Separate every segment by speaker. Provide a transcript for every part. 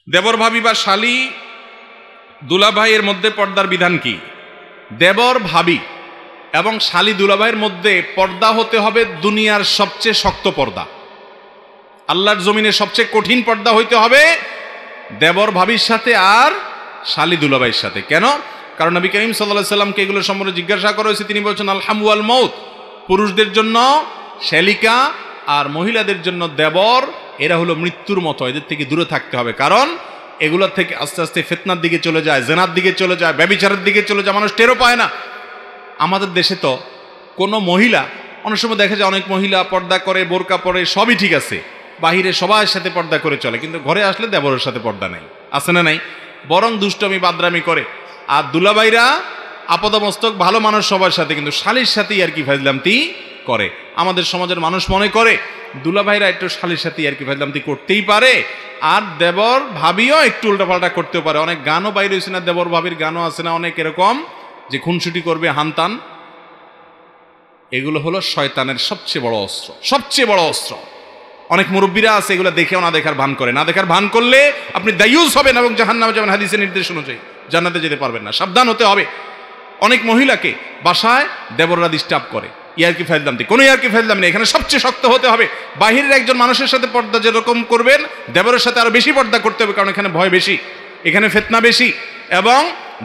Speaker 1: দেবর ভাবি বা শালী দুলাভাইয়ের মধ্যে পর্দার বিধান কি? দেবর ভাবি এবং শালী দুলাভাইয়ের মধ্যে পর্দা হতে হবে দুনিয়ার সবচেয়ে শক্ত পর্দা, আল্লাহর জমিনে সবচেয়ে কঠিন পর্দা হইতে হবে দেবর ভাবির সাথে আর শালী দুলাভাইয়ের সাথে। কেন? কারণ নবী করিম সাল্লাল্লাহু আলাইহি সাল্লামকে এগুলো সম্পর্কে জিজ্ঞাসা করা হয়েছে, তিনি বলছেন আল হামু ওয়াল মাউত, পুরুষদের জন্য শ্যালিকা আর মহিলাদের জন্য দেবর, এরা হলো মৃত্যুর মতো, এদের থেকে দূরে থাকতে হবে। কারণ এগুলোর থেকে আস্তে আস্তে ফিতনার দিকে চলে যায়, জেনার দিকে চলে যায়, ব্যভিচারের দিকে চলে যায়, মানুষ টেরও পায় না। আমাদের দেশে তো কোনো মহিলা, অনেক সময় দেখা যায় অনেক মহিলা পর্দা করে, বোরকা পরে, সবই ঠিক আছে, বাহিরে সবার সাথে পর্দা করে চলে, কিন্তু ঘরে আসলে দেবরের সাথে পর্দা নেই, আছে না নাই? বরং দুষ্টমি বাদরামি করে। আর দুলাভাইরা আপাদমস্তক ভালো মানুষ সবার সাথে, কিন্তু শালীর সাথেই আর কি ফাজলামতি করে। আমাদের সমাজের মানুষ মনে করে দুলাভাইরা একটু শালীর সাথে আর কি ফাজলামতি করতেই পারে, আর দেবর ভাবিও একটু উল্টাপাল্টা করতেও পারে। অনেক গানও বাইরে হয়েছে না, দেবর ভাবির গানও আছে না অনেক এরকম, যে খুনসুটি করবে, হানতান। এগুলো হলো শয়তানের সবচেয়ে বড় অস্ত্র, সবচেয়ে বড় অস্ত্র। অনেক মুরব্বীরা আছে এগুলো দেখেও না দেখার ভান করে, না দেখার ভান করলে আপনি দায়ুস হবেন এবং জাহান্নামে যাবেন, হাদিসের নির্দেশ অনুযায়ী জান্নাতে যেতে পারবেন না, সাবধান হতে হবে। অনেক মহিলাকে বাসায় দেবররা ডিস্টার্ব করে, ইয়ারকি ফাজলামতি, কোনো ইয়ারকি ফাজলাম নেই, এখানে সবচেয়ে শক্ত হতে হবে। বাহিরের একজন মানুষের সাথে পর্দা যেরকম করবেন, দেবরের সাথে আরো বেশি পর্দা করতে হবে, কারণ এখানে ভয় বেশি, এখানে ফিতনা বেশি। এবং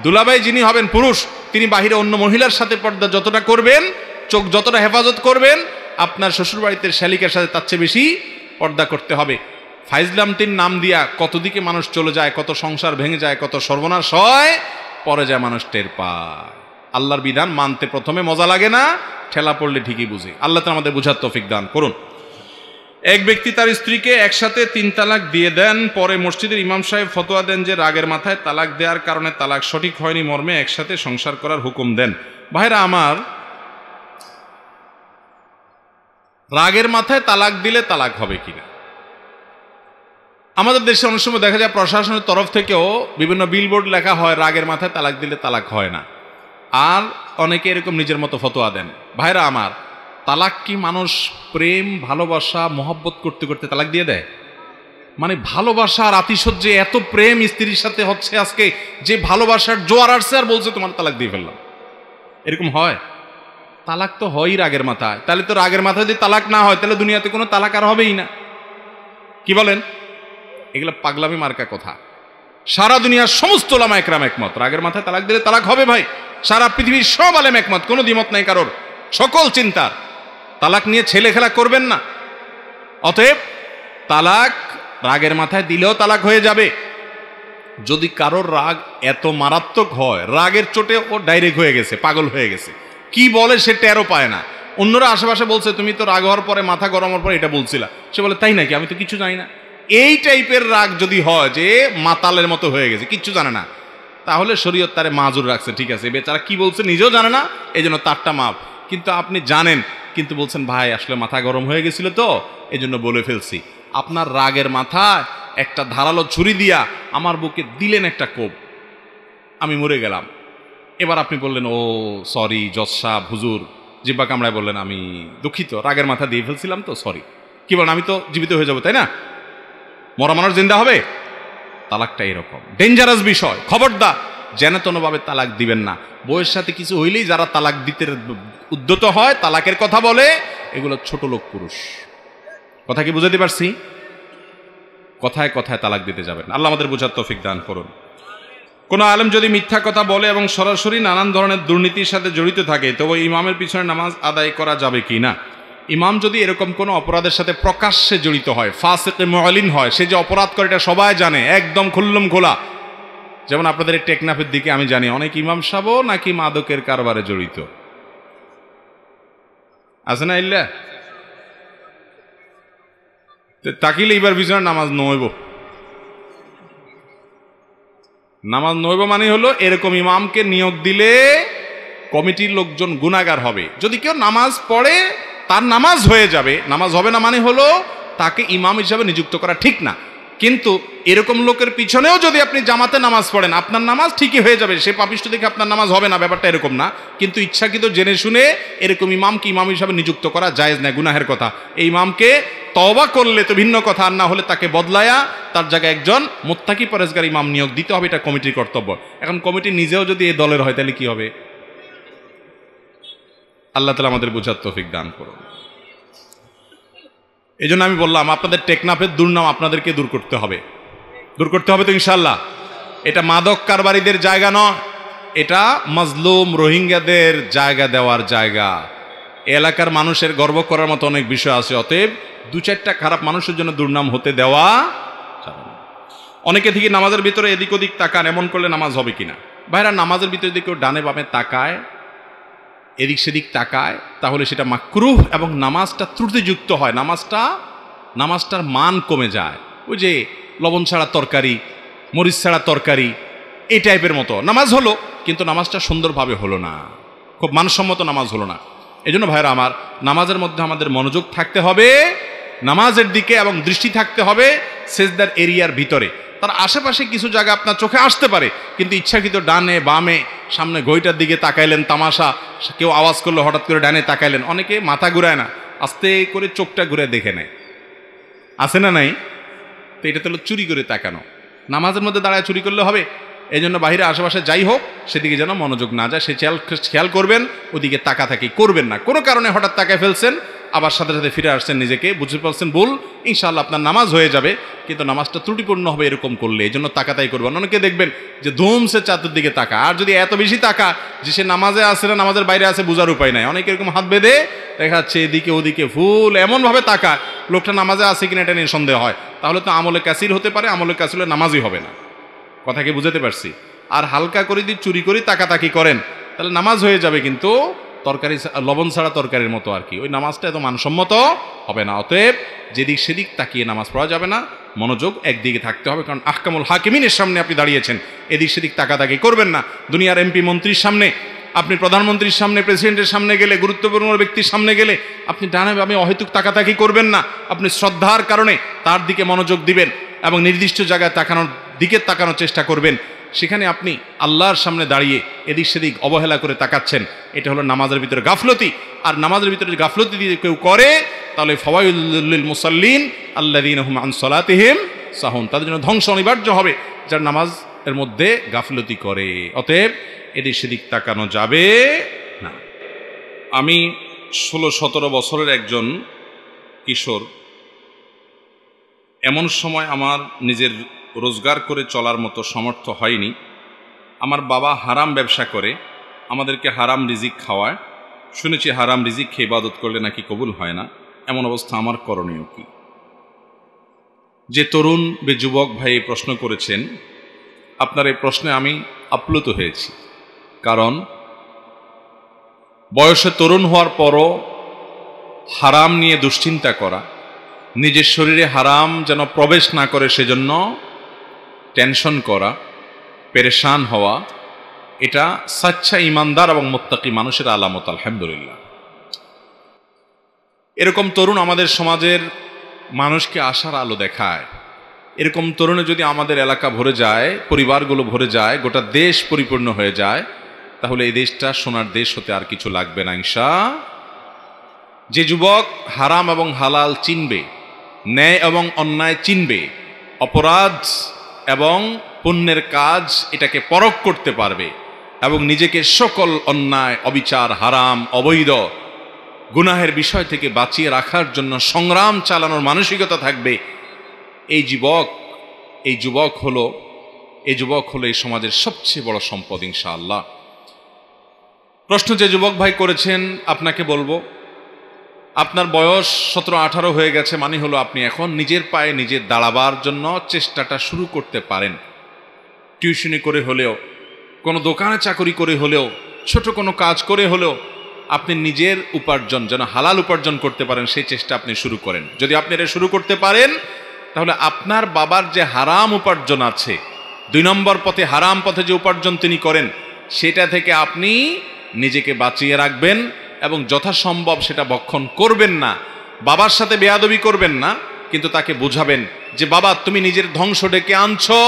Speaker 1: দুলাভাই যিনি হবেন পুরুষ, তিনি বাহিরে অন্য মহিলার সাথে পর্দা যতটা করবেন, চোখ যতটা হেফাজত করবেন, আপনার শ্বশুরবাড়িতে শালিকার সাথে তার চেয়ে বেশি পর্দা করতে হবে। ফাইজলামতির নাম দিয়া কত দিকে মানুষ চলে যায়, কত সংসার ভেঙে যায়, কত সর্বনাশ হয়, পরে যায় মানুষ টের পায়। আল্লাহর বিধান মানতে প্রথমে মজা লাগে না, ঠেলা পড়লে ঠিকই বুঝে। আল্লাহ তো আমাদের বুঝার তৌফিক দান করুন। এক ব্যক্তি তার স্ত্রীকে একসাথে 3 তালাক দিয়ে দেন, পরে মসজিদের ইমাম সাহেব ফতোয়া দেন যে রাগের মাথায় তালাক দেওয়ার কারণে তালাক সঠিক হয়নি মর্মে একসাথে সংসার করার হুকুম দেন। ভাইরা আমার, রাগের মাথায় তালাক দিলে তালাক হবে কিনা? আমাদের দেশে অনেক সময় দেখা যায় প্রশাসনের তরফ থেকেও বিভিন্ন বিলবোর্ড লেখা হয় রাগের মাথায় তালাক দিলে তালাক হয় না, আর অনেকে এরকম নিজের মতো ফতোয়া দেন। ভাইরা আমার, তালাক কি মানুষ প্রেম ভালোবাসা মহব্বত করতে করতে তালাক দিয়ে দেয়? মানে ভালোবাসা আর আতিশয্যে এত প্রেম স্ত্রীর সাথে হচ্ছে আজকে, যে ভালোবাসার জোয়ার আসছে আর বলছে তোমার তালাক দিয়ে ফেললাম, এরকম হয়? তালাক তো হয়ই রাগের মাথায়, তাহলে তো রাগের মাথায় যদি তালাক না হয় তাহলে দুনিয়াতে কোনো তালাক আর হবেই না। কি বলেন? এগুলো পাগলামি মার্কা কথা। সারা দুনিয়ার সমস্ত ওলামা একরাম একমত, রাগের মাথায় তালাক দিলে তালাক হবে। ভাই, সারা পৃথিবীর সব আলেম একমত, কোনো দ্বিমত নাই কারোর, সকল চিন্তার। তালাক নিয়ে ছেলে খেলা করবেন না। অতএব তালাক রাগের মাথায় দিলেও তালাক হয়ে যাবে। যদি কারোর রাগ এত মারাত্মক হয়, রাগের চোটে ও ডাইরেক্ট হয়ে গেছে, পাগল হয়ে গেছে, কি বলে সে টেরও পায় না। অন্যরা আশেপাশে বলছে তুমি তো রাগ হওয়ার পরে, মাথা গরম হওয়ার পরে এটা বলছিলা, সে বলে তাই নাকি, আমি তো কিছু জানি না। এই টাইপের রাগ যদি হয় যে মাতালের মতো হয়ে গেছে, কিচ্ছু জানে না, তাহলে শরীয়ত তারে মাজুর রাখছে, ঠিক আছে, বেচারা কি বলছে নিজেও জানে না, এই জন্য তারটা মাপ। কিন্তু আপনি জানেন, কিন্তু বলছেন ভাই আসলে মাথা গরম হয়ে গেছিল তো এই জন্য বলে ফেলছি। আপনার রাগের মাথায় একটা ধারালো ছুরি দিয়া আমার বুকে দিলেন একটা কোপ, আমি মরে গেলাম। এবার আপনি বললেন ও সরি জজ সাহেব হুজুর, জিব্বা কামড়ায় বললেন আমি দুঃখিত, রাগের মাথা দিয়ে ফেলছিলাম তো, সরি। কি বলেন, আমি তো জীবিত হয়ে যাবো, তাই না? মরা মানুষ জিন্দা হবে? তালাকটা এরকম ডেঞ্জারাস বিষয়, খবরদার যেন তেনভাবে তালাক দিবেন না। বউয়ের সাথে কিছু হইলেই যারা তালাক দিতে উদ্যত হয়, তালাকের কথা বলে, এগুলো ছোট লোক পুরুষ। কথা কি বুঝাতে পারছি? কথায় কথায় তালাক দিতে যাবেন। আল্লাহ আমাদের বোঝার তৌফিক দান করুন। কোন আলেম যদি মিথ্যা কথা বলে এবং সরাসরি নানান ধরনের দুর্নীতির সাথে জড়িত থাকে, তবে ইমামের পিছনে নামাজ আদায় করা যাবে কি না? ইমাম যদি এরকম কোনো অপরাধের সাথে প্রকাশ্যে জড়িত হয়, ফাসিকে মুআলিন হয়, সে যে অপরাধ করে এটা সবাই জানে, একদম খুল্লম খোলা। যেমন আপনাদের এই টেকনাফের দিকে আমি জানি অনেক ইমাম সাহেবও নাকি মাদকের কারবারে জড়িত আছে না? ইল্লা তাকিলে এবার পিছনে নামাজ নইব, নামাজ নইব মানে হলো এরকম ইমামকে নিয়োগ দিলে কমিটির লোকজন গুনাহগার হবে। যদি কেউ নামাজ পড়ে তার নামাজ হয়ে যাবে, নামাজ হবে না মানে হলো তাকে ইমাম হিসাবে নিযুক্ত করা ঠিক না। কিন্তু এরকম লোকের পিছনেও যদি আপনি জামাতে নামাজ পড়েন, আপনার নামাজ ঠিকই হয়ে যাবে, সে পাপিষ্ঠ দেখে আপনার নামাজ হবে না, ব্যাপারটা এরকম না। কিন্তু ইচ্ছাকৃত জেনে শুনে এরকম ইমামকে ইমাম হিসাবে নিযুক্ত করা জায়েজ না, গুনাহের কথা। এই ইমামকে তওবা করলে তো ভিন্ন কথা, আর না হলে তাকে বদলায়া তার জায়গায় একজন মুত্তাকি পরেজগার ইমাম নিয়োগ দিতে হবে, এটা কমিটির কর্তব্য। এখন কমিটি নিজেও যদি এই দলের হয় তাহলে কি হবে? আল্লাহ তাআলা আমাদের বুঝার তৌফিক দান করুন। এই জন্য আমি বললাম আপনাদের টেকনাফের দুর্নাম আপনাদেরকে দূর করতে হবে, দূর করতে হবে তো ইনশাল্লাহ। এটা মাদক কারবারিদের জায়গা নয়, এটা মাজলুম রোহিঙ্গাদের জায়গা দেওয়ার জায়গা। এলাকার মানুষের গর্ব করার মতো অনেক বিষয় আছে, অতএব দু চারটা খারাপ মানুষের জন্য দুর্নাম হতে দেওয়া যাবে না। অনেকে থেকে নামাজের ভিতরে এদিক ওদিক তাকান, এমন করলে নামাজ হবে কিনা? ভাইরা, নামাজের ভিতরে যদি কেউ ডানে বামে তাকায়, এদিক সেদিক তাকায়, তাহলে সেটা মাকরুহ এবং নামাজটা ত্রুটিযুক্ত হয়, নামাজটার মান কমে যায়। ওই যে লবণ ছাড়া তরকারি, মরিচ ছাড়া তরকারি, এই টাইপের মতো নামাজ হলো, কিন্তু নামাজটা সুন্দরভাবে হলো না, খুব মানসম্মত নামাজ হলো না। এই জন্য ভাইরা আমার, নামাজের মধ্যে আমাদের মনোযোগ থাকতে হবে নামাজের দিকে, এবং দৃষ্টি থাকতে হবে সেজদার এরিয়ার ভিতরে। তার আশেপাশে কিছু জায়গা আপনার চোখে আসতে পারে, কিন্তু ইচ্ছাকৃত ডানে বামে সামনে ঘড়িটার দিকে তাকাইলেন, তামাশা, কেউ আওয়াজ করলো হঠাৎ করে ডানে তাকাইলেন। অনেকে মাথা ঘুরায় না, আস্তে করে চোখটা ঘুরে দেখে নেয়, আছে না নাই? তো এটা তো হলো চুরি করে তাকানো। নামাজের মধ্যে দাঁড়ায় চুরি করলে হবে? এই জন্য বাহিরে আশেপাশে যাই হোক সেদিকে যেন মনোযোগ না যায়, সে খেয়াল করবেন, ওদিকে তাকাতাকি করবেন না। কোনো কারণে হঠাৎ তাকায় ফেলছেন, আবার সাথে সাথে ফিরে আসছেন, নিজেকে বুঝতে পারছেন ভুল, ইনশাআল্লাহ আপনার নামাজ হয়ে যাবে, কিন্তু নামাজটা ত্রুটিপূর্ণ হবে এরকম করলে। এই জন্য তাকাতাই করবেন। অনেকে দেখবেন যে ধুমসে চাতুর দিকে তাকা, আর যদি এত বেশি তাকা যে সে নামাজে আসে না নামাজের বাইরে আছে বোঝার উপায় নাই। অনেকে এরকম হাত বেঁধে দেখাচ্ছে এদিকে ওদিকে ফুল এমনভাবে তাকা, লোকটা নামাজে আছে কিনা এটা নিয়ে সন্দেহ হয়। তাহলে তো আমলে কাসির হতে পারে, আমলে কাসির নামাজই হবে না। কথা কি বুঝাতে পারছি? আর হালকা করে যদি চুরি করে তাকাতাকি করেন তাহলে নামাজ হয়ে যাবে, কিন্তু তরকারি লবণ ছাড়া তরকারির মতো আর কি, ওই নামাজটা এত মানসম্মত হবে না। অতএব যেদিক সেদিক তাকিয়ে নামাজ পড়া যাবে না, মনোযোগ একদিকে থাকতে হবে। কারণ আহকামুল হাকিমিনের সামনে আপনি দাঁড়িয়েছেন, এদিক সেদিক তাকাতাকি করবেন না। দুনিয়ার এমপি মন্ত্রীর সামনে, আপনি প্রধানমন্ত্রীর সামনে, প্রেসিডেন্টের সামনে গেলে, গুরুত্বপূর্ণ ব্যক্তির সামনে গেলে আপনি ডানে বামে অহেতুক তাকাতাকি করবেন না। আপনি শ্রদ্ধার কারণে তার দিকে মনোযোগ দিবেন এবং নির্দিষ্ট জায়গায় তাকানোর চেষ্টা করবেন। সেখানে আপনি আল্লাহর সামনে দাঁড়িয়ে এদিক সেদিক অবহেলা করে তাকাচ্ছেন, এটা হলো নামাজের ভিতরে গাফলতি। আর নামাজের ভিতরে গাফলতি দিয়ে কেউ করে তাহলে ফাওয়াইলুল মুসাল্লিন আল্লাযীনা হুম আন সালাতিহিম সাহুন, তাদের জন্য ধ্বংস অনিবার্য হবে যার নামাজ এর মধ্যে গাফলতি করে। অতএব এদিক সেদিক তাকানো যাবে না। আমি 16-17 বছরের একজন কিশোর। এমন সময় আমার নিজের রোজগার করে চলার মতো সামর্থ্য হয়নি। আমার বাবা হারাম ব্যবসা করে, আমাদেরকে হারাম রিজিক খাওয়ায়। শুনেছি হারাম রিজিক খেয়ে ইবাদত করলে নাকি কবুল হয় না। এমন অবস্থা আমার করণীয় কি? যে তরুণ বে যুবক ভাই এই প্রশ্ন করেছেন, আপনার এই প্রশ্নে আমি আপ্লুত হয়েছি। কারণ বয়সে তরুণ হওয়ার পরও হারাম নিয়ে দুশ্চিন্তা করা, নিজের শরীরে হারাম যেন প্রবেশ না করে সেজন্য টেনশন করা, পেরেশান হওয়া, এটা সাচ্চা ইমানদার এবং মুত্তাকি মানুষের আলামত। আলহামদুলিল্লাহ, এরকম তরুণ আমাদের সমাজের মানুষকে আশার আলো দেখায়। এরকম তরুণে যদি আমাদের এলাকা ভরে যায়, পরিবারগুলো ভরে যায়, গোটা দেশ পরিপূর্ণ হয়ে যায়, তাহলে এই দেশটা সোনার দেশ হতে আর কিছু লাগবে না ইনশাআল্লাহ। যে যুবক হারাম এবং হালাল চিনবে, ন্যায় এবং অন্যায় চিনবে, অপরাধ এবং পুণ্যের কাজ এটাকে পরখ করতে পারবে এবং নিজেকে সকল অন্যায়, অবিচার, হারাম, অবৈধ, গুনাহের বিষয় থেকে বাঁচিয়ে রাখার জন্য সংগ্রাম চালানোর মানসিকতা থাকবে, এই যুবক হলো এই সমাজের সবচেয়ে বড় সম্পদ ইনশাআল্লাহ। প্রশ্ন যে যুবক ভাই করেছেন, আপনাকে বলবো, আপনার বয়স 17-18 হয়ে গেছে, মানে হলো আপনি এখন নিজের পায়ে নিজে দাঁড়াবার জন্য চেষ্টাটা শুরু করতে পারেন। টিউশনি করে হলেও, কোনো দোকানে চাকরি করে হলেও, ছোট কোনো কাজ করে হলেও আপনি নিজের উপার্জন যেন হালাল উপার্জন করতে পারেন, সেই চেষ্টা আপনি শুরু করেন। যদি আপনি এটা শুরু করতে পারেন, তাহলে আপনার বাবার যে হারাম উপার্জন আছে, 2 নম্বর পথে, হারাম পথে যে উপার্জন তিনি করেন, সেটা থেকে আপনি নিজেকে বাঁচিয়ে রাখবেন এবং যথাসম্ভব সেটা ভক্ষণ করবেন না। বাবার সাথে বেয়াদবি করবেন না, কিন্তু তাকে বোঝাবেন যে বাবা তুমি নিজের ধ্বংস ডেকে আনছো,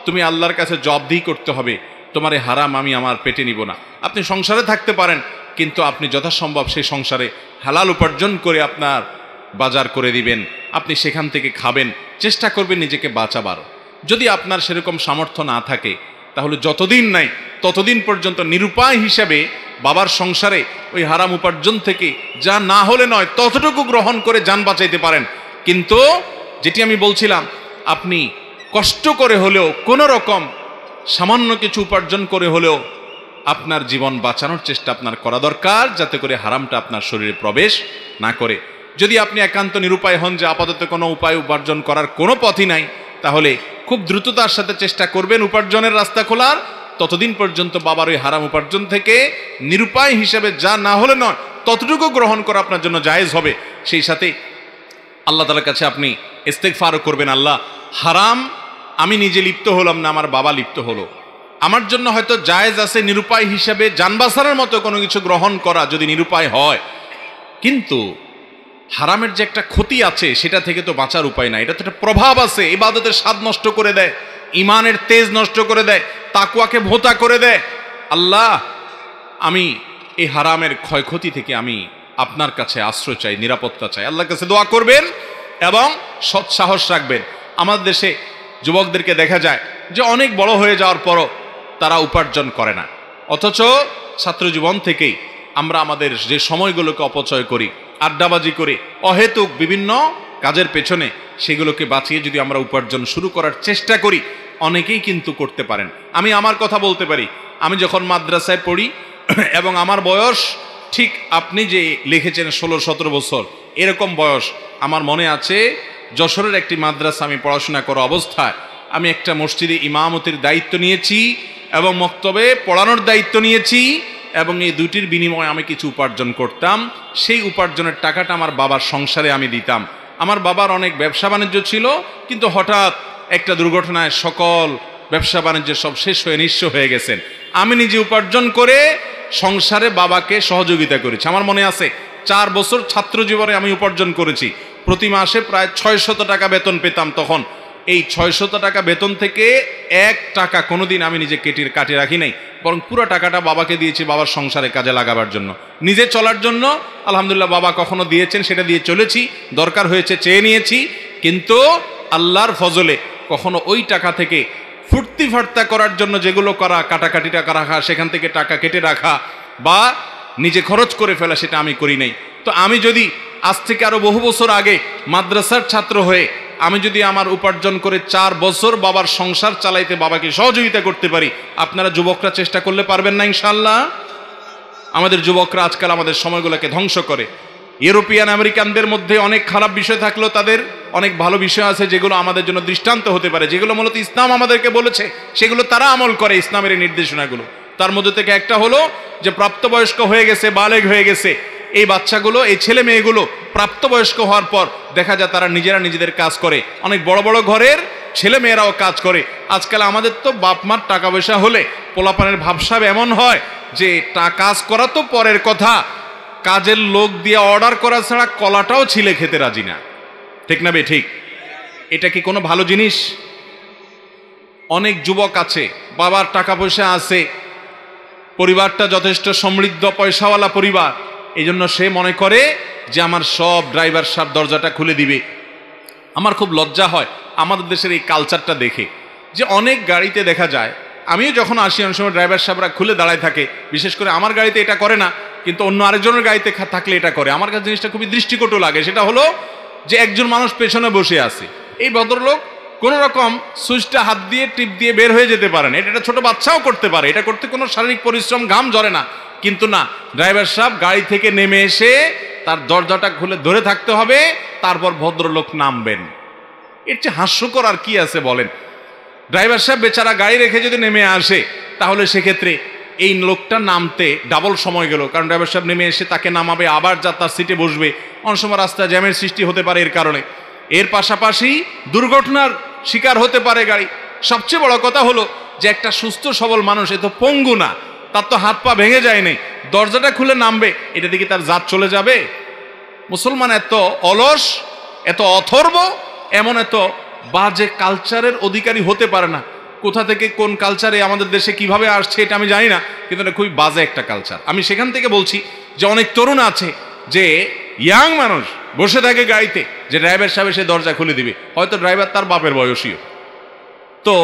Speaker 1: তুমি আল্লাহর কাছে জবাবদিহি করতে হবে, তোমার এই হারাম আমি আমার পেটে নিব না। আপনি সংসারে থাকতে পারেন, কিন্তু আপনি যথাসম্ভব সেই সংসারে হালাল উপার্জন করে আপনার বাজার করে দিবেন, আপনি সেখান থেকে খাবেন, চেষ্টা করবেন নিজেকে বাঁচাবার। যদি আপনার সেরকম সামর্থ্য না থাকে, তাহলে যতদিন নাই ততদিন পর্যন্ত নিরুপায় হিসাবে বাবার সংসারে ওই হারাম উপার্জন থেকে যা না হলে নয় ততটুকু গ্রহণ করে যান বাঁচাইতে পারেন। কিন্তু যেটি আমি বলছিলাম, আপনি কষ্ট করে হলেও কোনো রকম সামান্য কিছু উপার্জন করে হলেও আপনার জীবন বাঁচানোর চেষ্টা আপনার করা দরকার, যাতে করে হারামটা আপনার শরীরে প্রবেশ না করে। যদি আপনি একান্ত নিরুপায় হন যে আপাতত কোনো উপায় উপার্জন করার কোনো পথই নাই, তাহলে খুব দ্রুততার সাথে চেষ্টা করবেন উপার্জনের রাস্তা খোলার। ততদিন পর্যন্ত বাবার ওই হারাম উপার্জন থেকে নিরুপায় হিসেবে যা না হলে নয় ততটুকু গ্রহণ করা আপনার জন্য জায়েজ হবে। সেই সাথে আল্লাহ তাআলার কাছে আপনি ইস্তেগফারও করবেন, আল্লাহ হারাম আমি নিজে লিপ্ত হলাম না, আমার বাবা লিপ্ত হলো, আমার জন্য হয়তো জায়েজ আছে নিরুপায় হিসাবে জান বাঁচানোর মতো কোনো কিছু গ্রহণ করা যদি নিরুপায় হয়, কিন্তু হারামের যে একটা ক্ষতি আছে সেটা থেকে তো বাঁচার উপায় নাই। এটা তো একটা প্রভাব আছে, ইবাদতের স্বাদ নষ্ট করে দেয়, ইমানের তেজ নষ্ট করে দেয়, তাকওয়াকে ভোঁতা করে দেয়। আল্লাহ আমি এই হারামের ক্ষয়ক্ষতি থেকে আমি আপনার কাছে আশ্রয় চাই, নিরাপত্তা চাই। আল্লাহর কাছে দোয়া করবেন এবং সৎ সাহস রাখবেন। আমাদের দেশে যুবকদেরকে দেখা যায় যে অনেক বড় হয়ে যাওয়ার পরও তারা উপার্জন করে না, অথচ ছাত্র জীবন থেকেই আমরা আমাদের যে সময়গুলোকে অপচয় করি, আড্ডাবাজি করে, অহেতুক বিভিন্ন কাজের পেছনে, সেগুলোকে বাঁচিয়ে যদি আমরা উপার্জন শুরু করার চেষ্টা করি, অনেকেই কিন্তু করতে পারেন। আমি আমার কথা বলতে পারি, আমি যখন মাদ্রাসায় পড়ি এবং আমার বয়স ঠিক আপনি যে লিখেছেন 16-17 বছর এরকম বয়স, আমার মনে আছে যশোরের একটি মাদ্রাসা আমি পড়াশোনা করা অবস্থায় আমি একটা মসজিদে ইমামতির দায়িত্ব নিয়েছি এবং মক্তবে পড়ানোর দায়িত্ব নিয়েছি, এবং এই দুটির বিনিময়ে আমি কিছু উপার্জন করতাম। সেই উপার্জনের টাকাটা আমার বাবার সংসারে আমি দিতাম। আমার বাবার অনেক ব্যবসা বাণিজ্য ছিল, কিন্তু হঠাৎ একটা দুর্ঘটনায় সকল ব্যবসা বাণিজ্য সব শেষ হয়ে নিঃস্ব হয়ে গেছেন। আমি নিজে উপার্জন করে সংসারে বাবাকে সহযোগিতা করেছি। আমার মনে আছে 4 বছর ছাত্র জীবনে আমি উপার্জন করেছি, প্রতি মাসে প্রায় 600 টাকা বেতন পেতাম। তখন এই 600 টাকা বেতন থেকে 1 টাকা কোনোদিন আমি নিজে কাটিয়ে রাখি নাই, বরং পুরো টাকাটা বাবাকে দিয়েছি বাবার সংসারে কাজে লাগাবার জন্য, নিজে চলার জন্য। আলহামদুলিল্লাহ বাবা কখনো দিয়েছেন, সেটা দিয়ে চলেছি, দরকার হয়েছে চেয়ে নিয়েছি, কিন্তু আল্লাহর ফজলে কখনো ওই টাকা থেকে ফুর্তি ফার্তা করার জন্য যেগুলো করা, কাটাকাটি টাকা রাখা, সেখান থেকে টাকা কেটে রাখা বা নিজে খরচ করে ফেলা, সেটা আমি করি নাই। তো আমি যদি আজ থেকে আরো বহু বছর আগে মাদ্রাসার ছাত্র হয়ে আমি যদি আমার উপার্জন করে 4 বছর বাবার সংসার চালাইতে বাবাকে সহযোগিতা করতে পারি, আপনারা যুবকরা চেষ্টা করলে পারবেন না ইনশাআল্লাহ? আমাদের যুবকরা আজকাল আমাদের সময়গুলোকে ধ্বংস করে। ইউরোপিয়ান আমেরিকানদের মধ্যে অনেক খারাপ বিষয় থাকলেও তাদের অনেক ভালো বিষয় আছে যেগুলো আমাদের জন্য দৃষ্টান্ত হতে পারে, যেগুলো মূলত ইসলাম আমাদেরকে বলেছে, সেগুলো তারা আমল করে, ইসলামের এই নির্দেশনাগুলো। তার মধ্যে থেকে একটা হলো যে প্রাপ্তবয়স্ক হয়ে গেছে, বালেগ হয়ে গেছে এই বাচ্চাগুলো, এই ছেলে মেয়েগুলো প্রাপ্তবয়স্ক হওয়ার পর দেখা যায় তারা নিজেরা নিজেদের কাজ করে। অনেক বড় বড় ঘরের ছেলে মেয়েরাও কাজ করে। আজকাল আমাদের তো বাপ মার টাকা পয়সা হলে পোলাপানের ভাবসাব এমন হয় যে কাজ করা তো পরের কথা, কাজের লোক দিয়ে অর্ডার করা ছাড়া কলাটাও ছিলে খেতে রাজি না। ঠিক না বে ঠিক? এটা কি কোনো ভালো জিনিস? অনেক যুবক আছে, বাবার টাকা পয়সা আছে, পরিবারটা যথেষ্ট সমৃদ্ধ পয়সাওয়ালা পরিবার, এই জন্য সে মনে করে যে আমার সব ড্রাইভার সাহেব দরজাটা খুলে দিবে। আমার খুব লজ্জা হয় আমাদের দেশের এই কালচারটা দেখে, যে অনেক গাড়িতে দেখা যায়, আমিও যখন আসি অনেক সময় ড্রাইভার সাহেবরা খুলে দাঁড়ায় থাকে, বিশেষ করে আমার গাড়িতে এটা করে না, কিন্তু অন্য আরেকজনের গাড়িতে থাকলে এটা করে। আমার কাছে জিনিসটা খুবই দৃষ্টিকটু লাগে। সেটা হলো যে একজন মানুষ পেছনে বসে আছে, এই ভদ্রলোক কোনো রকম সুইচটা হাত দিয়ে টিপ দিয়ে বের হয়ে যেতে পারেন, এটা ছোট বাচ্চাও করতে পারে, এটা করতে কোনো শারীরিক পরিশ্রম, ঘাম ঝরে না। কিন্তু না, ড্রাইভার সাহেব গাড়ি থেকে নেমে এসে তার দরজাটা খুলে ধরে থাকতে হবে, তারপর ভদ্রলোক নামবেন। এর চেয়ে হাস্যকর আর কি আছে বলেন? ড্রাইভার সাহেব বেচারা গাড়ি রেখে যদি নেমে আসে, তাহলে সেক্ষেত্রে এই লোকটা নামতে ডাবল সময় গেল, কারণ ড্রাইভার সাহেব নেমে এসে তাকে নামাবে, আবার যা তার সিটে বসবে, অনেক সময় রাস্তায় জ্যামের সৃষ্টি হতে পারে এর কারণে। এর পাশাপাশি দুর্ঘটনার শিকার হতে পারে গাড়ি। সবচেয়ে বড় কথা হলো যে একটা সুস্থ সবল মানুষ, এ তো পঙ্গু না, তার তো হাত পা ভেঙে যায় নাই, দরজাটা খুলে নামবে, এটা দেখি তার জাত চলে যাবে? মুসলমান এত অলস, এত অথর্ব, এমন এত বাজে কালচারের অধিকারী হতে পারে না। কোথা থেকে কোন কালচারে আমাদের দেশে কিভাবে আসছে এটা আমি জানি না, কিন্তু এটা খুবই বাজে একটা কালচার। আমি সেখান থেকে বলছি যে অনেক তরুণ আছে যে ইয়াং মানুষ বসে থাকে গাড়িতে, যে ড্রাইভার সাহেব সে দরজা খুলে দিবে, হয়তো ড্রাইভার তার বাপের বয়সীও, তো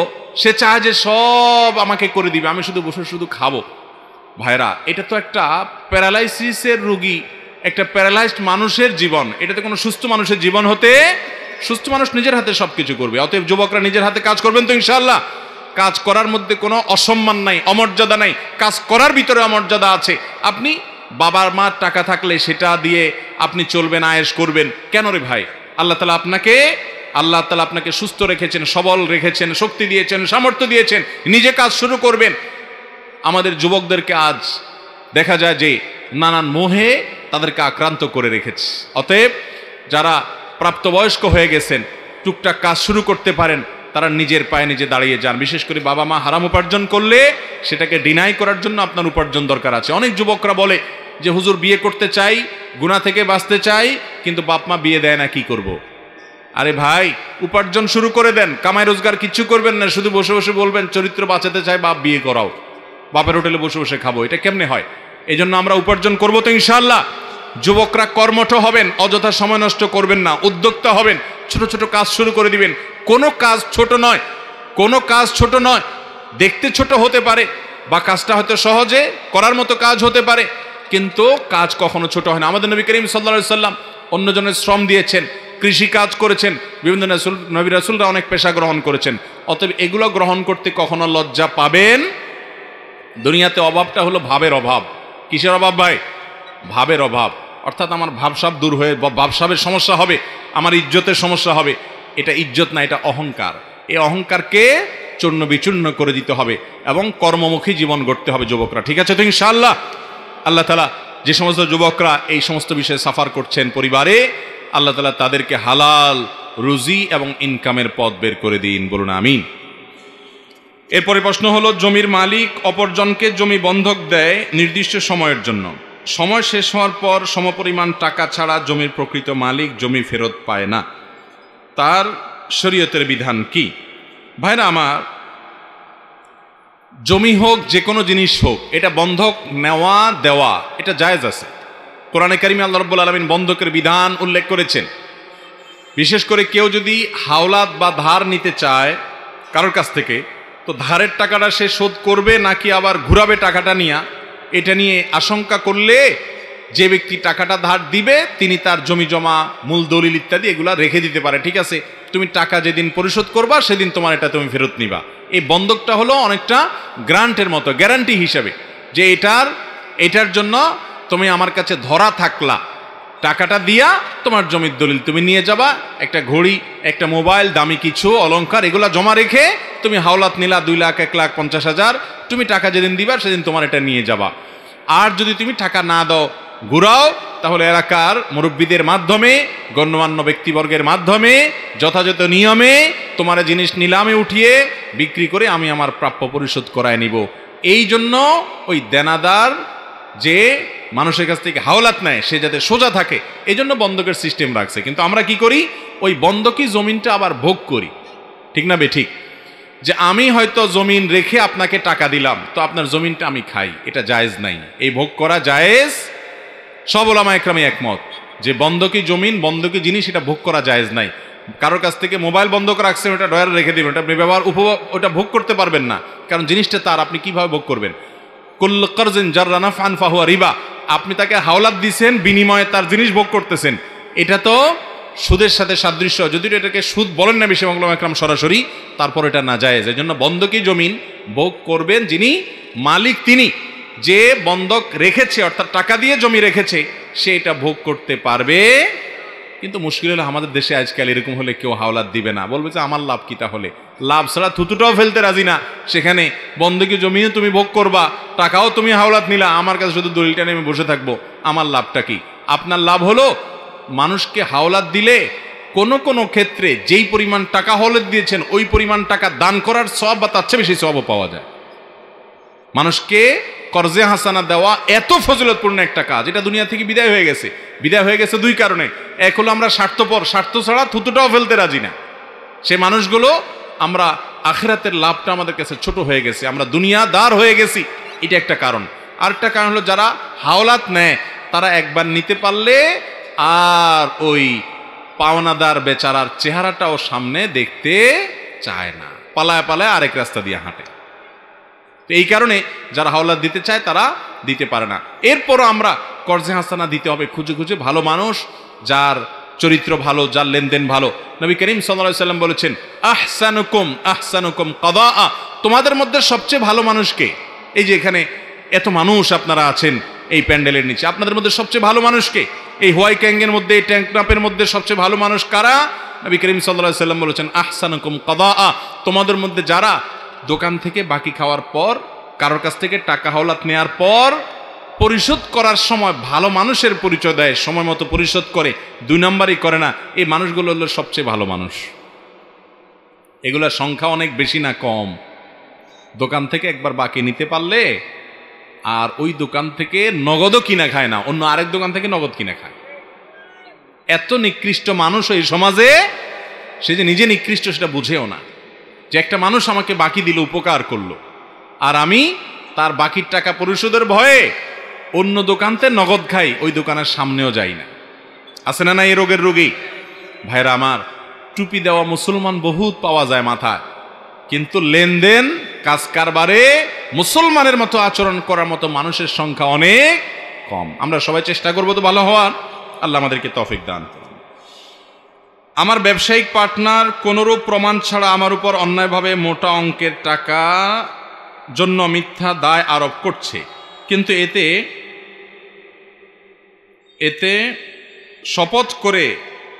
Speaker 1: সে চায় যে সব আমাকে করে দিবে, আমি শুধু বসে শুধু খাবো। ভাইরা, এটা তো একটা প্যারালাইসিসের রোগী, একটা প্যারালাইজড মানুষের জীবন। এটা তো কোনো সুস্থ মানুষের জীবন হতে, সুস্থ মানুষ নিজের হাতে সবকিছু করবে। অতএব যুবকরা নিজের হাতে কাজ করবেন তো ইনশাআল্লাহ। কাজ করার মধ্যে কোনো অসম্মান নাই, অমর্যাদা নাই, কাজ করার ভিতরে অমর্যাদা আছে। আপনি বাবার মার টাকা থাকলে সেটা দিয়ে আপনি চলবেন, আয়েশ করবেন কেন রে ভাই? আল্লাহ তাআলা আপনাকে সুস্থ রেখেছেন, সবল রেখেছেন, শক্তি দিয়েছেন, সামর্থ্য দিয়েছেন, নিজে কাজ শুরু করবেন। আমাদের যুবকদেরকে আজ দেখা যায় যে নানান মোহে তাদেরকে আক্রান্ত করে রেখেছে। অতএব যারা প্রাপ্তবয়স্ক হয়ে গেছেন, টুকটাক কাজ শুরু করতে পারেন, তারা নিজের পায়ে নিজে দাঁড়িয়ে যান। বিশেষ করে বাবা মা হারাম উপার্জন করলে সেটাকে ডিনাই করার জন্য আপনার উপার্জন দরকার আছে। অনেক যুবকরা বলে যে হুজুর বিয়ে করতে চাই, গুনাহ থেকে বাঁচতে চাই, কিন্তু বাপ মা বিয়ে দেয় না, কি করব? আরে ভাই, উপার্জন শুরু করে দেন, কামাই রোজগার কিচ্ছু করবেন না, শুধু বসে বসে বলবেন চরিত্র বাঁচাতে চাই, বাপ বিয়ে করাও, বাপের হোটেলে বসে বসে খাবো। এটা কেমনে হয়? এই জন্য আমরা উপার্জন করবো তো ইনশাআল্লাহ। যুবকরা কর্মঠ হবেন, অযথা সময় নষ্ট করবেন না, উদ্যোক্তা হবেন, ছোট ছোট কাজ শুরু করে দিবেন। কোনো কাজ ছোট নয়, কোনো কাজ ছোট নয়। দেখতে ছোট হতে পারে বা কাজটা হয়তো সহজে করার মতো কাজ হতে পারে, কিন্তু কাজ কখনো ছোট হয় না। আমাদের নবী করিম সাল্লাল্লাহু আলাইহি সাল্লাম অন্যজনের শ্রম দিয়েছেন, কৃষি কাজ করেছেন, বিভিন্ন নবী রাসূলরা অনেক পেশা গ্রহণ করেছেন। অতএব এগুলো গ্রহণ করতে কখনো লজ্জা পাবেন। দুনিয়াতে অভাবটা হলো ভাবের অভাব। কিসের অভাব ভাই? ভাবের অভাব। অর্থাৎ আমার ভাবসাব দূর হয়ে ভাবসাবের সমস্যা হবে, আমার ইজ্জতের সমস্যা হবে। এটা ইজ্জত না, এটা অহংকার। এই অহংকারকে চূর্ণ বিচূর্ণ করে দিতে হবে এবং কর্মমুখী জীবন গড়তে হবে যুবকরা। ঠিক আছে তো ইনশাআল্লাহ? আল্লাহ তাআলা যে সমস্ত যুবকরা এই সমস্ত বিষয়ে সাফার করছেন পরিবারে, আল্লাহ তাআলা তাদেরকে হালাল রুজি এবং ইনকামের পথ বের করে দিন, বলুন আমিন। এরপরে প্রশ্ন হলো, জমির মালিক অপরজনকে জমি বন্ধক দেয় নির্দিষ্ট সময়ের জন্য, সময় শেষ হওয়ার পর সমপরিমাণ টাকা ছাড়া জমির প্রকৃত মালিক জমি ফেরত পায় না, তার শরীয়তের বিধান কি? ভাইরা আমার, জমি হোক যে কোনো জিনিস হোক, এটা বন্ধক নেওয়া দেওয়া এটা জায়েজ আছে। কোরআনে কারিমে আল্লাহ রাব্বুল আলামিন বন্ধকের বিধান উল্লেখ করেছেন। বিশেষ করে কেউ যদি হাওলাত বা ধার নিতে চায় কারোর কাছ থেকে, তো ধারের টাকাটা সে শোধ করবে নাকি আবার ঘুরাবে টাকাটা নিয়ে, এটা নিয়ে আশঙ্কা করলে যে ব্যক্তি টাকাটা ধার দিবে তিনি তার জমি জমা, মূল দলিল ইত্যাদি এগুলা রেখে দিতে পারে। ঠিক আছে, তুমি টাকা যেদিন পরিশোধ করবা সেদিন তোমার এটা তুমি ফেরত নিবা। এই বন্ধকটা হলো অনেকটা গ্রান্টের মতো, গ্যারান্টি হিসেবে, যে এটার জন্য তুমি আমার কাছে ধরা থাকলা, টাকাটা দিয়া তোমার জমির দলিল তুমি নিয়ে যাবা, একটা ঘড়ি, একটা মোবাইল, দামি কিছু অলংকার এগুলা জমা রেখে তুমি হাওলাত নিলা 2 লাখ, 1,50,000, তুমি টাকা যেদিন দিবা সেদিন তোমার এটা নিয়ে যাবা। আর যদি তুমি টাকা না দাও, ঘুরাও, তাহলে এলাকার মুরব্বীদের মাধ্যমে, গণ্যমান্য ব্যক্তিবর্গের মাধ্যমে যথাযথ নিয়মে তোমার জিনিস নিলামে উঠিয়ে বিক্রি করে আমি আমার প্রাপ্য পরিশোধ করায় নিব। এই জন্য ওই দেনাদার যে মানুষের কাছ থেকে হাওলাত নেয় সে যাতে সোজা থাকে, এই জন্য বন্ধকের সিস্টেম রাখছে। কিন্তু আমরা কি করি? ওই বন্ধকি জমিনটা আবার ভোগ করি। ঠিক না বে ঠিক? যে আমি হয়তো জমিন রেখে আপনাকে টাকা দিলাম, তো আপনার জমিনটা আমি খাই, এটা জায়েজ নাই। এই ভোগ করা জায়েজ, সব উলামা একরামে একমত যে বন্ধকি জমিন, বন্ধকি জিনিস এটা ভোগ করা জায়েজ নাই। কারোর কাছ থেকে মোবাইল বন্ধক রাখছেন, ওটা ডয়ারে রেখে দিবেন, ওটা আপনি ব্যবহার ওটা ভোগ করতে পারবেন না, কারণ জিনিসটা তার, আপনি কিভাবে ভোগ করবেন? কুল্লু কারজিন জাররা নাফআন ফাহুয়া রিবা। আপনি তাকে হাওলাত দিছেন, বিনিময়ে তার জিনিস ভোগ করতেছেন, এটা তো সুদের সাথে সাদৃশ্য। যদিও এটাকে সুদ বলেন না বেশি উলামা একরাম সরাসরি, তারপর এটা নাজায়েজ। এজন্য বন্ধকি জমিন ভোগ করবেন যিনি মালিক, তিনি যে বন্ধক রেখেছে, অর্থাৎ টাকা দিয়ে জমি রেখেছে, সে এটা ভোগ করতে পারবে। কিন্তু মুশকিল হলো আমাদের দেশে আজকাল এরকম হলে কেউ হাওলাত দিবে না, বলবে যে আমার লাভ কি? তাহলে লাভ ছাড়া থুতুটাও ফেলতে রাজি না। সেখানে বন্ধকি জমিও তুমি ভোগ করবা, টাকাও তুমি হাওলাত নিলা, আমার কাছে শুধু দলিলটা নিয়ে আমি বসে থাকবো, আমার লাভটা কি? আপনার লাভ হলো মানুষকে হাওলাত দিলে কোনো কোনো ক্ষেত্রে যেই পরিমাণ টাকা হাওলাত দিয়েছেন ওই পরিমাণ টাকা দান করার সওয়াব বা তার চেয়ে বেশি সওয়াবও পাওয়া যায়। মানুষকে কর্জে হাসানা দেওয়া এত ফজিলতপূর্ণ একটা কাজ, এটা দুনিয়া থেকে বিদায় হয়ে গেছে। বিদায় হয়ে গেছে দুই কারণে। এক হলো আমরা স্বার্থপর, স্বার্থ ছাড়া থুতুটাও ফেলতে রাজি না। সে মানুষগুলো আমরা আখিরাতের লাভটা আমাদের কাছে ছোট হয়ে গেছে, আমরা দুনিয়াদার হয়ে গেছি, এটা একটা কারণ। আরেকটা কারণ হলো যারা হাওলাত নেয় তারা একবার নিতে পারলে আর ওই পাওনাদার বেচারার চেহারাটাও সামনে দেখতে চায় না, পালায় পালায় আরেক রাস্তা দিয়ে হাঁটে। তো এই কারণে যারা হাওলাত দিতে চায় তারা দিতে পারে না। এরপরও আমরা কর্জে হাসানা দিতে হবে খুঁজে খুঁজে, ভালো মানুষ, যার চরিত্র ভালো, যার লেনদেন ভালো। নবী করিম সাল্লাল্লাহু আলাইহি সাল্লাম বলেছেন, আহসানুকুম কাদাআ, তোমাদের মধ্যে সবচেয়ে ভালো মানুষ কে? এই যে এখানে এত মানুষ আপনারা আছেন এই প্যান্ডেলের নিচে, আপনাদের মধ্যে সবচেয়ে ভালো মানুষ কে? এই হোয়াই ক্যাঙ্গের মধ্যে, এই ট্যাঙ্কনাপের মধ্যে সবচেয়ে ভালো মানুষ কারা? নবী করিম সাল্লাল্লাহু আলাইহি সাল্লাম বলেছেন, আহসানুকুম কাদাআ, তোমাদের মধ্যে যারা দোকান থেকে বাকি খাওয়ার পর, কারোর কাছ থেকে টাকা হাওলাত নেওয়ার পর পরিশোধ করার সময় ভালো মানুষের পরিচয় দেয়, সময় মতো পরিশোধ করে, 2 নাম্বারই করে না, এই মানুষগুলো হলো সবচেয়ে ভালো মানুষ। এগুলোর সংখ্যা অনেক বেশি না কম। দোকান থেকে একবার বাকি নিতে পারলে আর ওই দোকান থেকে নগদও কিনা খায় না, অন্য আরেক দোকান থেকে নগদ কিনা খায়। এত নিকৃষ্ট মানুষ এই সমাজে, সে যে নিজে নিকৃষ্ট সেটা বুঝেও না, যে একটা মানুষ আমাকে বাকি দিল, উপকার করলো, আর আমি তার বাকির টাকা পরিশোধের ভয়ে অন্য দোকানতে নগদ খাই, ওই দোকানের সামনেও যাই না। আছে না এই রোগের রোগী? ভাইরা আমার, টুপি দেওয়া মুসলমান বহুত পাওয়া যায় মাথায়, কিন্তু লেনদেন কাজ কারবারে মুসলমানের মতো আচরণ করার মতো মানুষের সংখ্যা অনেক কম। আমরা সবাই চেষ্টা করবো তো ভালো হওয়ার, আল্লাহ আমাদেরকে তৌফিক দান করুন। আমার ব্যবসায়িক পার্টনার কোনরূপ প্রমাণ ছাড়া আমার উপর অন্যায়ভাবে মোটা অঙ্কের টাকা জন্য মিথ্যা দায় আরোপ করছে, কিন্তু এতে শপথ করে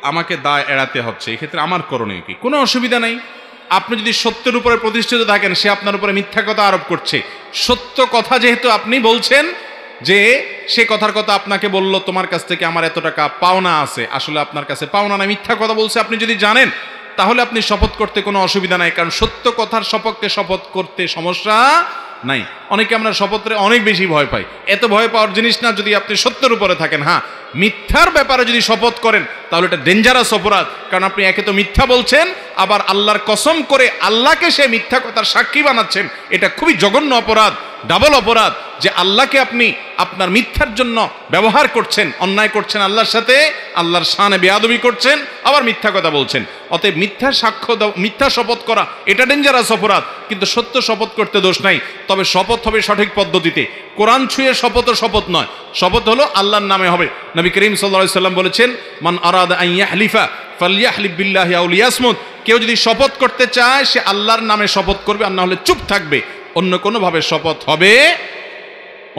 Speaker 1: আমাকে দায় এড়াতে হচ্ছে। এক্ষেত্রে আমার করণীয় কি? কোনো অসুবিধা নাই। আপনি যদি সত্যের উপরে প্রতিষ্ঠিত থাকেন, সে আপনার উপরে মিথ্যা কথা আরোপ করছে, সত্য কথা যেহেতু আপনি বলছেন যে সে কথার কথা আপনাকে বলল, তোমার কাছ থেকে আমার এত টাকা পাওনা আছে, আসলে আপনার কাছে পাওনা না, মিথ্যা কথা বলছে, আপনি যদি জানেন, তাহলে আপনি শপথ করতে কোনো অসুবিধা নাই, কারণ সত্য কথার সপক্ষে শপথ করতে সমস্যা নাই। অনেকে আমরা শপথে অনেক বেশি ভয় পাই, এত ভয় পাওয়ার জিনিস না যদি আপনি সত্যের উপরে থাকেন। হ্যাঁ, মিথ্যার ব্যাপারে যদি শপথ করেন তাহলে এটা ডেঞ্জারাস অপরাধ, কারণ আপনি একে তো মিথ্যা বলছেন, আবার আল্লাহর কসম করে আল্লাহকে সে মিথ্যা কথার সাক্ষী বানাচ্ছেন, এটা খুবই জঘন্য অপরাধ, ডাবল অপরাধ, যে আল্লাহকে আপনি আপনার মিথ্যার জন্য ব্যবহার করছেন, অন্যায় করছেন আল্লাহর সাথে, আল্লাহর শানে বেয়াদবি করছেন, আবার মিথ্যা কথা বলছেন। অতএব মিথ্যা সাক্ষ্য দাও, মিথ্যা শপথ করা এটা ডেঞ্জারাস অপরাধ, কিন্তু সত্য শপথ করতে দোষ নাই। তবে শপথ হবে সঠিক পদ্ধতিতে, কোরআন ছুঁয়ে শপথও শপথ নয়, শপথ হলো আল্লাহর নামে হবে। নবী করিম সাল্লাল্লাহু আলাইহি সাল্লাম বলেছেন, মান আরাদা আন ইয়াহলিফা ফালইয়াহলিফ বিল্লাহি আও লিয়াসমুত, কেউ যদি শপথ করতে চায় সে আল্লাহর নামে শপথ করবে, আর না হলে চুপ থাকবে। অন্য কোনো ভাবে শপথ হবে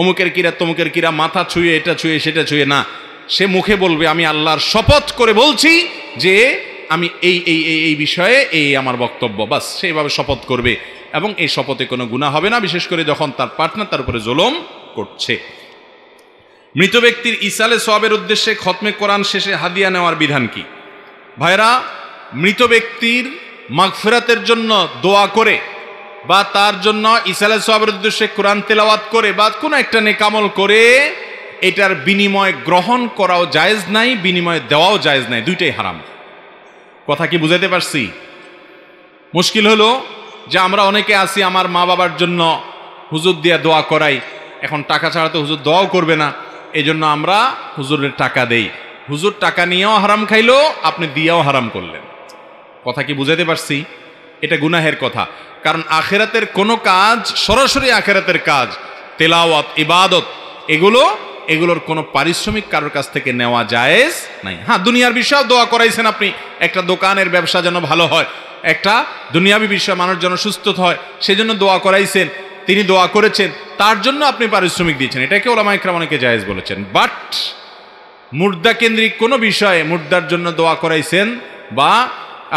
Speaker 1: অমুকের কিরা তমুকের কিরা, মাথা ছুঁয়ে, এটা ছুঁয়ে সেটা ছুঁয়ে না, সে মুখে বলবে আমি আল্লাহর শপথ করে বলছি যে আমি এই এই এই বিষয়ে এই আমার বক্তব্য, বাস সেইভাবে শপথ করবে, এবং এই শপথে কোনো গুনাহ হবে না, বিশেষ করে যখন তার পার্টনার তার উপরে জুলুম করছে। মৃত ব্যক্তির ইসালে সওয়াবের উদ্দেশ্যে খতমে কোরআন শেষে হাদিয়া নেওয়ার বিধান কি? ভাইরা, মৃত ব্যক্তির মাগফিরাতের জন্য দোয়া করে বা তার জন্য ইসালে সওয়াবের উদ্দেশ্যে কোরআন তেলাওয়াত করে বা কোনো একটা নেক আমল করে এটার বিনিময় গ্রহণ করাও জায়েজ নাই, বিনিময় দেওয়াও জায়েজ নাই, দুইটাই হারাম। কথা কি বুঝাইতে পারছি? মুশকিল হলো যে আমরা অনেকে আছি, আমার মা বাবার জন্য হুজুর দিয়া দোয়া করাই, এখন টাকা ছাড়া তো হুজুর দোয়াও করবে না, এই জন্য আমরা হুজুরের টাকা দেই। হুজুর টাকা নিয়েও হারাম খাইলো, আপনি দিয়েও হারাম করলেন। কথা কি বুঝাইতে পারছি? এটা গুনাহের কথা, কারণ আখিরাতের কোনো কাজ, সরাসরি আখিরাতের কাজ, তেলাওয়াত, ইবাদত, এগুলোর কোনো পারিশ্রমিক কারোর কাছ থেকে নেওয়া জায়েজ নাই। হ্যাঁ, দুনিয়ার বিষয়ে দোয়া করাইছেন আপনি, একটা দোকানের ব্যবসা যেন ভালো হয়, একটা দুনিয়াবী বিষয় মানুষ যেন সুস্থ হয়, সেজন্য দোয়া করাইছেন, তিনি দোয়া করেছেন, তার জন্য আপনি পারিশ্রমিক দিয়েছেন, এটাকে ওলামা ইকরাম অনেকে জায়েজ বলেছেন। বাট মুর্দা কেন্দ্রিক কোনো বিষয়ে মুর্দার জন্য দোয়া করাইছেন বা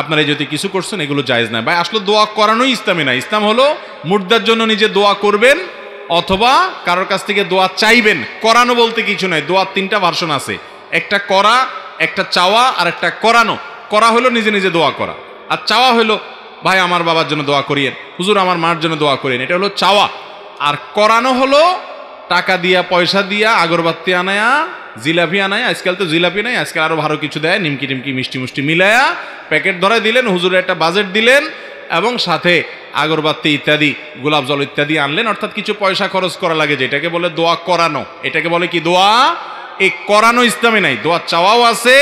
Speaker 1: আপনারা যদি কিছু করছেন, এগুলো জায়েজ না। ভাই আসলে দোয়া করানোই ইসলামে না। ইসলাম হলো মুর্দার জন্য নিজে দোয়া করবেন অথবা কারোর কাছ থেকে দোয়া চাইবেন। করানো বলতে কিছু নাই, দোয়ার 3টা ভার্সন আছে, একটা করা, একটা চাওয়া, আর একটা করানো। করা হলো নিজে নিজে দোয়া করা, আর চাওয়া হলো ভাই আমার বাবার জন্য দোয়া করিয়েন, হুজুর আমার মার জন্য দোয়া করিয়েন, এটা হলো চাওয়া। আর করানো হলো টাকা দিয়া, পয়সা দিয়া, আগরবাতি আনায়া, জিলাপি আনায়, আজকাল তো জিলাপি নাই, আজকাল আরো ভালো কিছু দেয়, নিমকি টিমকি মিষ্টি মুষ্টি মিলায়া প্যাকেট ধরায় দিলেন, হুজুরের একটা বাজেট দিলেন এবং সাথে আগরবাতি ইত্যাদি, গোলাপ জল ইত্যাদি আনলেন। অর্থাৎ কিছু পয়সা খরচ করা লাগে, যেটাকে বলে দোয়া করানো। এটাকে বলে কি? দোয়া। এই করানো ইসলামে নাই। দোয়া চাওয়াও আছে,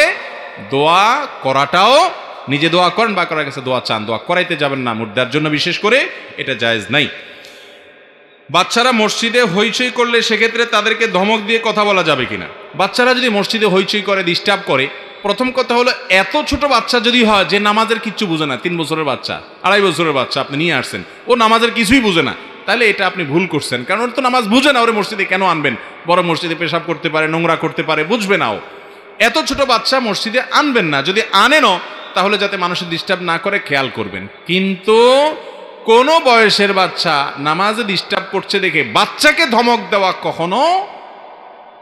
Speaker 1: দোয়া করাটাও, নিজে দোয়া করেন বা করার কাছে দোয়া চান, দোয়া করাইতে যাবেন না মুর্দার জন্য, বিশেষ করে এটা জায়েজ নাই। বাচ্চারা মসজিদে হইচই করলে সেক্ষেত্রে তাদেরকে ধমক দিয়ে কথা বলা যাবে কিনা? বাচ্চারা যদি মসজিদে হইচই করে, ডিস্টার্ব করে, প্রথম কথা হলো এত ছোট বাচ্চা যদি হয় যে নামাজের কিচ্ছু বুঝে না, 3 বছরের বাচ্চা, 2.5 বছরের বাচ্চা আপনি নিয়ে আসছেন, ও নামাজের কিছুই বুঝে না, তাহলে এটা আপনি ভুল করছেন। কারণ ওর তো নামাজ বুঝে না, ওরে মসজিদে কেন আনবেন? বড় মসজিদে পেশাব করতে পারে, নোংরা করতে পারে, বুঝবে না ও। এত ছোট বাচ্চা মসজিদে আনবেন না। যদি আনেনও তাহলে যাতে মানুষের ডিস্টার্ব না করে খেয়াল করবেন। কিন্তু কোনো বয়সের বাচ্চা নামাজে ডিস্টার্ব করছে দেখে বাচ্চাকে ধমক দেওয়া কখনো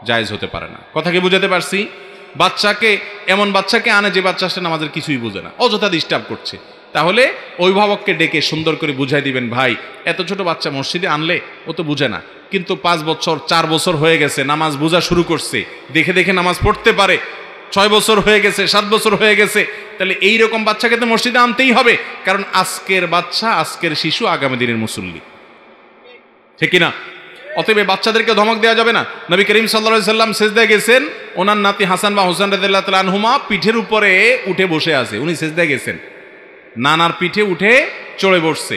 Speaker 1: জায়েজ হতে পারে না। কথা কি বুঝাতে পারছি? বাচ্চাকে, এমন বাচ্চাকে আনে যে বাচ্চাটা নামাজের কিছুই বুঝে না, অযথা ডিস্টার্ব করছে, তাহলে অভিভাবককে ডেকে সুন্দর করে বুঝাই দিবেন, ভাই এত ছোট বাচ্চা মসজিদে আনলে ও তো বুঝে না, কিন্তু 5 বছর 4 বছর হয়ে গেছে, নামাজ বোঝা শুরু করছে, দেখে দেখে নামাজ পড়তে পারে, 6 বছর হয়ে গেছে, 7 বছর হয়ে গেছে, তাহলে এইরকম বাচ্চাকে তো মসজিদে আনতেই হবে। কারণ আজকের বাচ্চা, আজকের শিশু আগামী দিনের মুসল্লি, ঠিক কিনা? অতএব বাচ্চাদেরকে ধমক দেওয়া যাবে না। নবী করিম সাল্লাল্লাহু আলাইহি সাল্লাম সেজদায় গেছেন, ওনার নাতি হাসান বা হোসেন রাদিয়াল্লাহু তাআলা আনহুমা পিঠের উপরে উঠে বসে আছে, উনি সেজদায় গেছেন, নানার পিঠে উঠে চড়ে বসছে।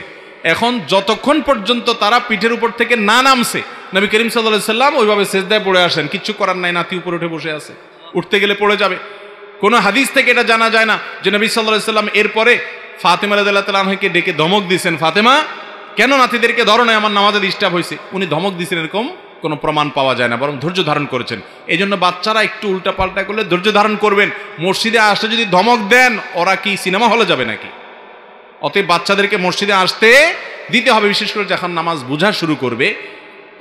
Speaker 1: এখন যতক্ষণ পর্যন্ত তারা পিঠের উপর থেকে না নামছে, নবী করিম সাল্লাল্লাহু আলাইহি সাল্লাম ওইভাবে সেজদায় পড়ে আসেন, কিচ্ছু করার নাই, নাতি উপরে উঠে বসে আছে, উঠতে গেলে পড়ে যাবে। কোনো হাদিস থেকে এটা জানা যায় না যে নবী সাল্লাল্লাহু আলাইহি সাল্লাম এরপরে ফাতেমা রাদিয়াল্লাহু তাআলা আনহাকে ডেকে ধমক দিয়েছেন, ফাতেমা কেন নাতিদেরকে ধরো না, আমার নামাজে ডিস্টার্ব হয়েছে। উনি ধমক দিয়েছেন এরকম কোনো প্রমাণ পাওয়া যায় না, বরং ধৈর্য ধারণ করেছেন। এই জন্য বাচ্চারা একটু উল্টা পাল্টা করলে ধৈর্য ধারণ করবেন। মসজিদে আসতে যদি ধমক দেন, ওরা কি সিনেমা হলে যাবে নাকি? অতএব বাচ্চাদেরকে মসজিদে আসতে দিতে হবে, বিশেষ করে যখন নামাজ বোঝা শুরু করবে,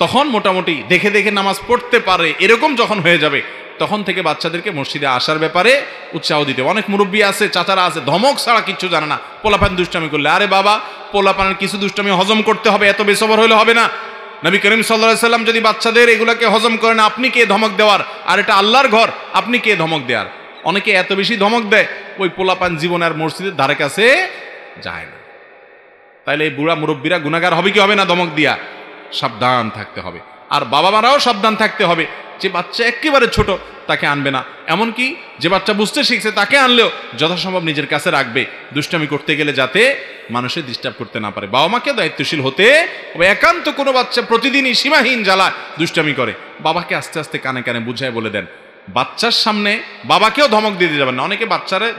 Speaker 1: তখন মোটামুটি দেখে দেখে নামাজ পড়তে পারে, এরকম যখন হয়ে যাবে, তখন থেকে বাচ্চাদেরকে মসজিদে আসার ব্যাপারে উৎসাহ দিতে। অনেক মুরব্বী আছে, চাচারা আছে, ধমক ছাড়া কিচ্ছু জানে না, পোলাপান দুষ্টামি করলে। আরে বাবা, পোলাপানের কিছু দুষ্টামি হজম করতে হবে, এত বেসবর হলে হবে না। নবী করিম সাল্লাল্লাহু আলাইহি সাল্লাম যদি বাচ্চাদের এগুলাকে হজম করেন, আপনি কে ধমক দেওয়ার? আর এটা আল্লাহর ঘর, আপনি কে ধমক দেওয়ার? অনেকে এত বেশি ধমক দেয়, ওই পোলাপান জীবনে আর মসজিদের ধারে কাছে যায় না। তাইলে এই বুড়া মুরব্বীরা গুনাহগার হবে কি হবে না? ধমক দিয়া সাবধান থাকতে হবে। আর বাবা মারাও সাবধান থাকতে হবে, যে বাচ্চা একেবারে ছোট তাকে আনবে না। এমনকি যে বাচ্চা বুঝতে শিখছে তাকে আনলেও যথাসম্ভব নিজের কাছে রাখবে, দুষ্টামি করতে গেলে যাতে মানুষের ডিস্টার্ব করতে না পারে। বাবা মাকে দায়িত্বশীল হতে হবে। একান্ত কোনো বাচ্চা প্রতিদিনই সীমাহীন জ্বালা দুষ্টামি করে, বাবাকে আস্তে আস্তে কানে কানে বুঝায় বলে দেন। বাচ্চার সামনে বাবাকেও ধমক দিয়ে যাবেন না। অনেকে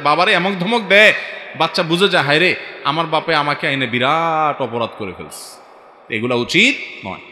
Speaker 1: বাবারে এমন ধমক দেয়, বাচ্চা বুঝে যায়, হায় রে আমার বাপে আমাকে আইনে বিরাট অপরাধ করে ফেলছে। এগুলা উচিত নয়।